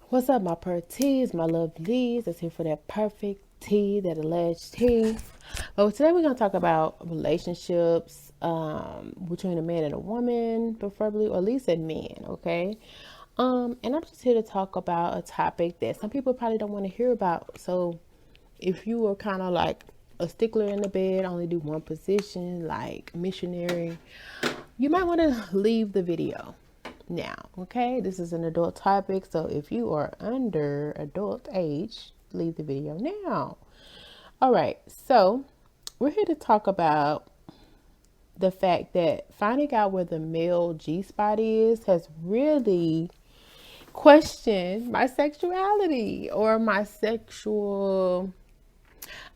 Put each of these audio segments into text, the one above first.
What's up, my per teas, my lovelies? That's here for that perfect tea, that alleged tea. But today we're gonna talk about relationships between a man and a woman, preferably, or at least a man. Okay. And I'm just here to talk about a topic that some people probably don't want to hear about. So, if you are kind of like a stickler in the bed, only do one position, like missionary, you might want to leave the video now. Okay, this is an adult topic, so if you are under adult age, leave the video now. All right, so we're here to talk about the fact that finding out where the male G spot is has really questioned my sexuality or my sexual,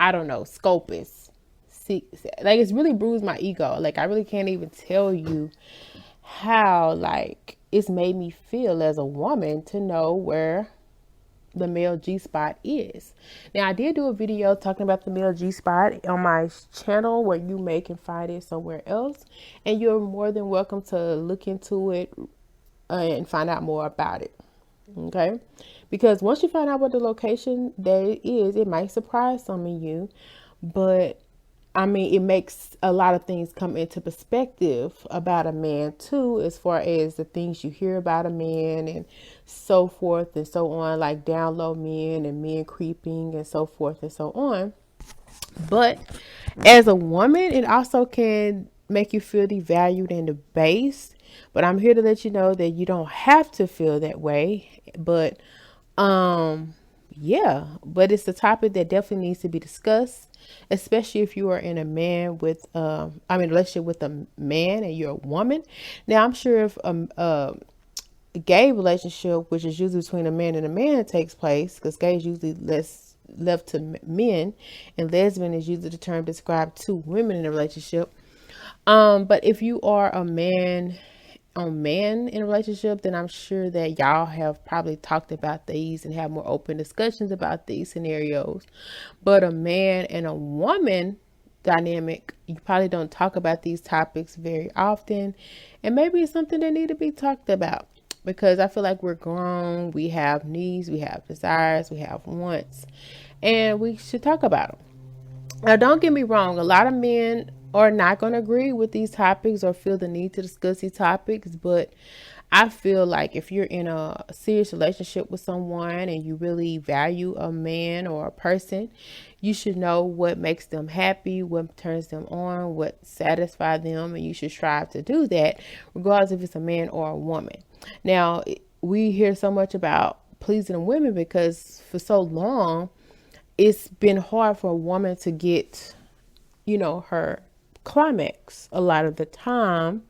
I don't know, scopus. See, like it's really bruised my ego. Like I really can't even tell you how like it's made me feel as a woman to know where the male G spot is. Now I did do a video talking about the male G spot on my channel where you may can find it somewhere else, and you're more than welcome to look into it and find out more about it. Okay, because once you find out what the location that is, it might surprise some of you, but I mean, it makes a lot of things come into perspective about a man too, as far as the things you hear about a man and so forth and so on, like down low men and men creeping and so forth and so on. But as a woman, it also can make you feel devalued and debased. But I'm here to let you know that you don't have to feel that way. But yeah, but it's a topic that definitely needs to be discussed, especially if you are in a man with relationship with a man and you're a woman. Now I'm sure if a gay relationship, which is usually between a man and a man, takes place, because gay is usually less left to men, and lesbian is usually the term described two women in a relationship. But if you are a man on man in a relationship, then I'm sure that y'all have probably talked about these and have more open discussions about these scenarios. But a man and a woman dynamic, you probably don't talk about these topics very often, and maybe it's something that need to be talked about, because I feel like we're grown, we have needs, we have desires, we have wants, and we should talk about them. Now, don't get me wrong, a lot of men are not going to agree with these topics or feel the need to discuss these topics, but I feel like if you're in a serious relationship with someone and you really value a man or a person, you should know what makes them happy, what turns them on, what satisfies them, and you should strive to do that, regardless if it's a man or a woman. Now, we hear so much about pleasing women because for so long, it's been hard for a woman to get, her climax a lot of the time,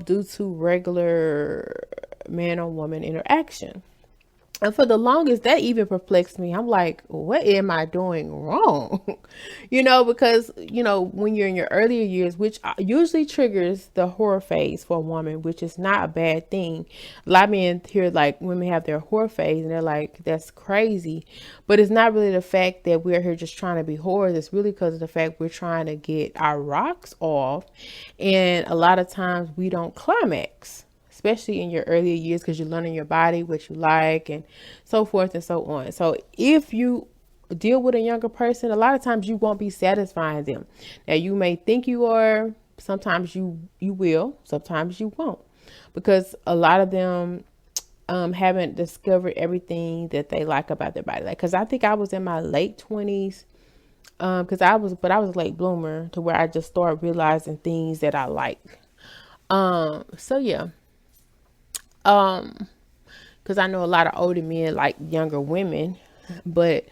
due to regular man on woman interaction. And for the longest, that even perplexed me. I'm like, what am I doing wrong? Because, when you're in your earlier years, which usually triggers the horror phase for a woman, which is not a bad thing. A lot of men hear like women have their horror phase and they're like, that's crazy. But it's not really the fact that we're here just trying to be whores. It's really because of the fact we're trying to get our rocks off. And a lot of times we don't climax, especially in your earlier years, because you're learning your body, what you like, and so forth and so on. So if you deal with a younger person, a lot of times you won't be satisfying them. Now you may think you are, sometimes you will, sometimes you won't, because a lot of them haven't discovered everything that they like about their body. Like, because I think I was in my late 20s, because I was a late bloomer to where I just started realizing things that I like. So yeah. Because I know a lot of older men like younger women, but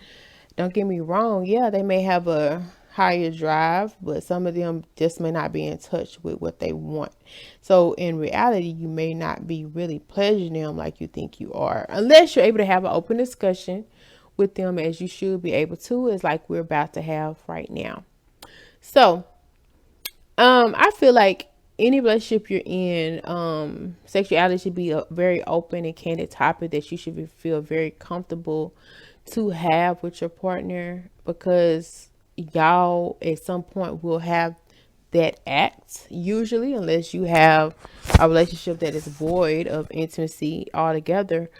don't get me wrong, yeah, they may have a higher drive, but some of them just may not be in touch with what they want. So in reality, you may not be really pleasuring them like you think you are, unless you're able to have an open discussion with them, as you should be able to, is like we're about to have right now. So I feel like any relationship you're in, sexuality should be a very open and candid topic that you should feel very comfortable to have with your partner, because y'all at some point will have that act, usually, unless you have a relationship that is void of intimacy altogether.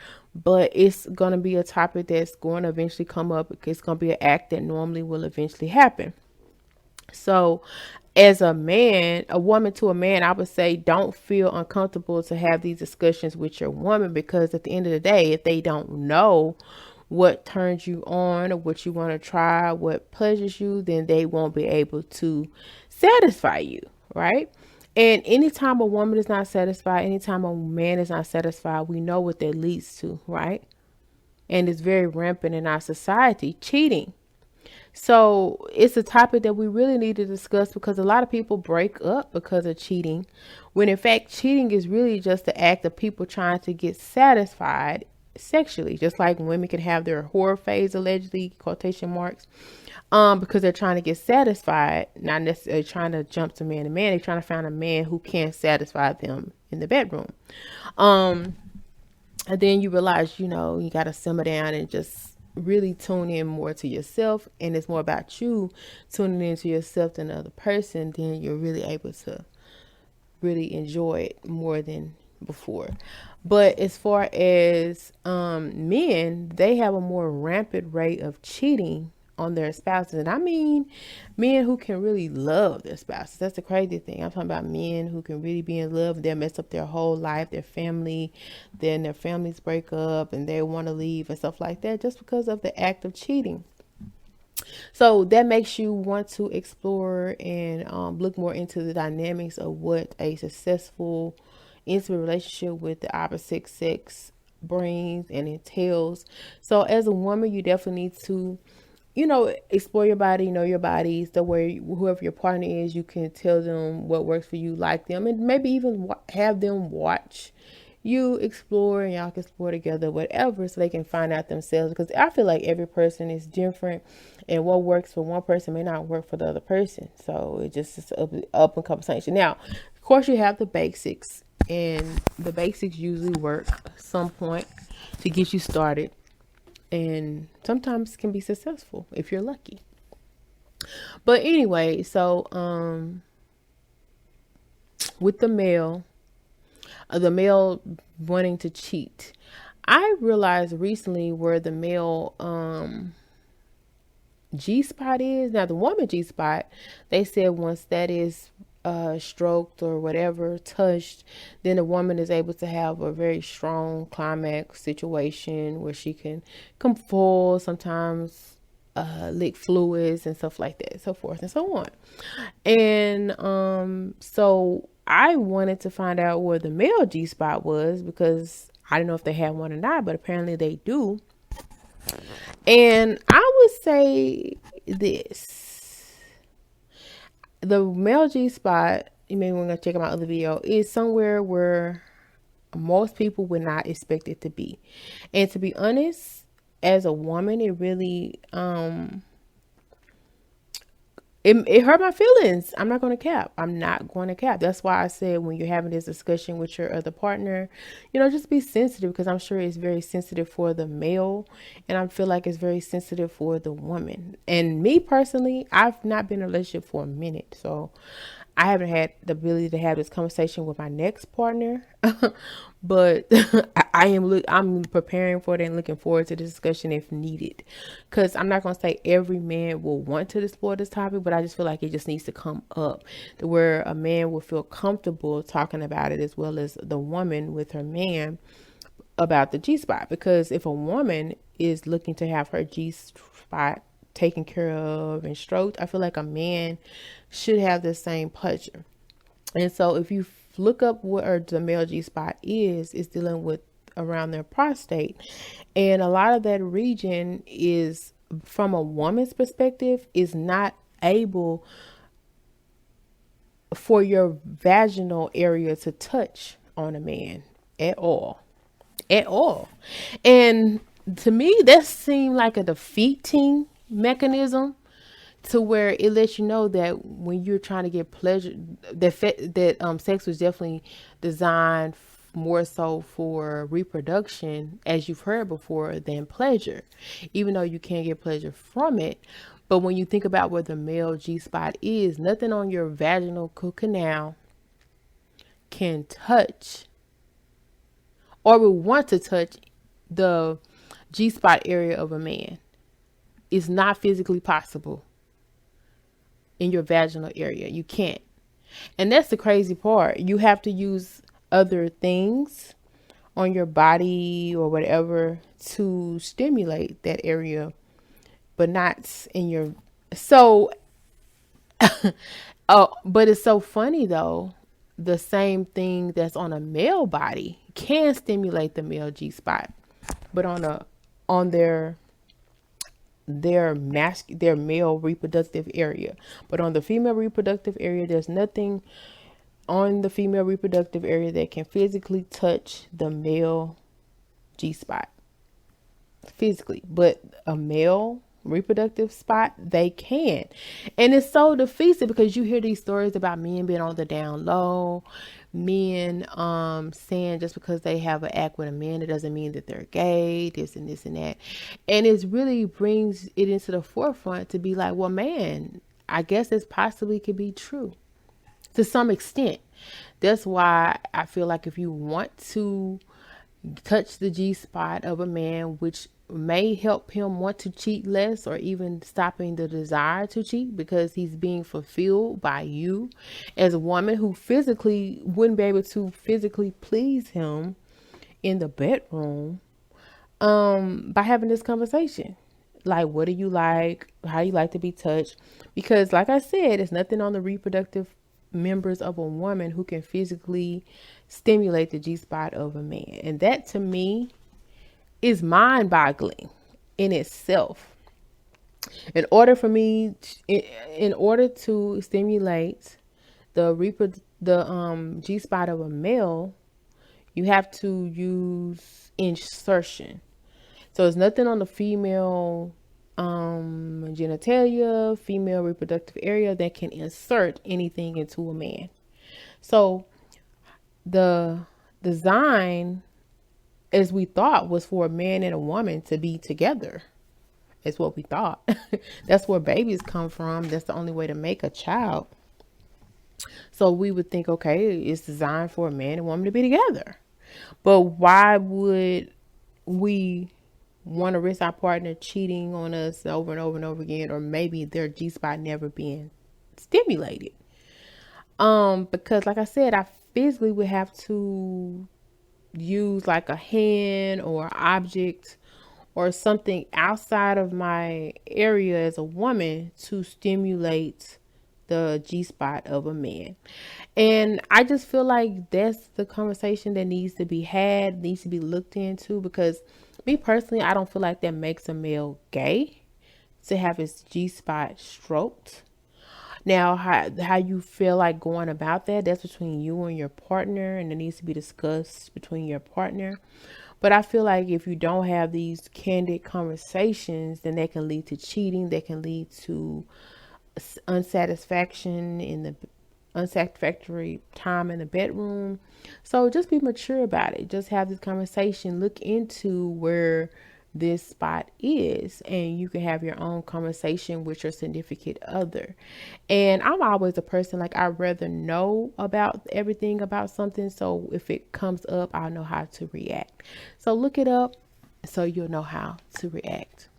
but it's going to be a topic that's going to eventually come up. It's going to be an act that normally will eventually happen. So, as a man, a woman to a man, I would say don't feel uncomfortable to have these discussions with your woman, because at the end of the day, if they don't know what turns you on or what you want to try, what pleasures you, then they won't be able to satisfy you, right? And anytime a woman is not satisfied, anytime a man is not satisfied, we know what that leads to, right? And it's very rampant in our society, cheating. So it's a topic that we really need to discuss, because a lot of people break up because of cheating, when in fact cheating is really just the act of people trying to get satisfied sexually. Just like women can have their whore phase, allegedly, quotation marks, because they're trying to get satisfied, not necessarily trying to jump to man to man. They're trying to find a man who can satisfy them in the bedroom. Um, and then you realize, you got to simmer down and just really tune in more to yourself. And it's more about you tuning into yourself than the other person. Then you're really able to really enjoy it more than before. But as far as men, they have a more rampant rate of cheating on their spouses. And I mean men who can really love their spouses. That's the crazy thing. I'm talking about men who can really be in love. They'll mess up their whole life, their family, then their families break up and they want to leave and stuff like that, just because of the act of cheating. So that makes you want to explore and look more into the dynamics of what a successful, intimate relationship with the opposite sex brings and entails. So as a woman, you definitely need to, explore your body, know your bodies, the way whoever your partner is, you can tell them what works for you, like them, and maybe even have them watch you explore, and y'all can explore together, whatever, so they can find out themselves. Because I feel like every person is different, and what works for one person may not work for the other person. So it just is up in conversation. Now, of course, you have the basics, and the basics usually work some point to get you started, and sometimes can be successful if you're lucky. But anyway, so with the male wanting to cheat, I realized recently where the male G spot is. Now the woman G spot, they said once that is stroked or whatever, touched, then the woman is able to have a very strong climax situation where she can come full, sometimes lick fluids and stuff like that, so forth and so on. And so I wanted to find out where the male G spot was, because I didn't know if they had one or not, but apparently they do. And I would say this: the male G spot, you may want to check out my other video, is somewhere where most people would not expect it to be. And to be honest, as a woman, it really it hurt my feelings. I'm not going to cap. I'm not going to cap. That's why I said, when you're having this discussion with your other partner, just be sensitive, because I'm sure it's very sensitive for the male, and I feel like it's very sensitive for the woman. And me personally, I've not been in a relationship for a minute, so I haven't had the ability to have this conversation with my next partner, but I'm preparing for it and looking forward to the discussion if needed. Because I'm not gonna say every man will want to explore this topic, but I just feel like it just needs to come up to where a man will feel comfortable talking about it, as well as the woman with her man, about the G spot. Because if a woman is looking to have her G spot taken care of and stroked, I feel like a man should have the same pleasure. And so if you look up what the male G spot is dealing with around their prostate. And a lot of that region is, from a woman's perspective, is not able for your vaginal area to touch on a man at all. At all. And to me, that seemed like a defeating mechanism, to where it lets you know that when you're trying to get pleasure, that sex was definitely designed more so for reproduction, as you've heard before, than pleasure, even though you can't get pleasure from it. But when you think about where the male G spot is, nothing on your vaginal canal can touch, or will want to touch, the G spot area of a man. It's not physically possible in your vaginal area. You can't. And that's the crazy part. You have to use other things on your body or whatever to stimulate that area, but not in your. So, oh, but it's so funny though. The same thing that's on a male body can stimulate the male G spot, but on their male reproductive area. But on the female reproductive area, there's nothing on the female reproductive area that can physically touch the male G spot physically, but a male reproductive spot they can. And it's so defeated because you hear these stories about men being on the down low, men saying just because they have an act with a man, it doesn't mean that they're gay, this and this and that. And it really brings it into the forefront to be like, well, man, I guess this possibly could be true to some extent. That's why I feel like if you want to touch the G spot of a man, which may help him want to cheat less or even stopping the desire to cheat because he's being fulfilled by you as a woman who physically wouldn't be able to physically please him in the bedroom, by having this conversation. Like, what do you like? How do you like to be touched? Because like I said, it's nothing on the reproductive members of a woman who can physically stimulate the G spot of a man. And that to me is mind boggling in itself. In order to stimulate the G spot of a male, you have to use insertion. So there's nothing on the female genitalia, female reproductive area that can insert anything into a man. So the design, as we thought, was for a man and a woman to be together. It's what we thought. That's where babies come from. That's the only way to make a child. So we would think, okay, it's designed for a man and woman to be together. But why would we want to risk our partner cheating on us over and over and over again, or maybe their G spot never being stimulated? Because like I said, I physically would have to use like a hand or object or something outside of my area as a woman to stimulate the G spot of a man. And I just feel like that's the conversation that needs to be had, needs to be looked into, because me personally, I don't feel like that makes a male gay to have his G spot stroked. Now, how you feel like going about that, that's between you and your partner, and it needs to be discussed between your partner. But I feel like if you don't have these candid conversations, then that can lead to cheating, that can lead to unsatisfactory time in the bedroom. So just be mature about it. Just have this conversation. Look into where this spot is, and you can have your own conversation with your significant other. And I'm always a person, like, I'd rather know about everything about something, so if it comes up, I'll know how to react. So look it up so you'll know how to react.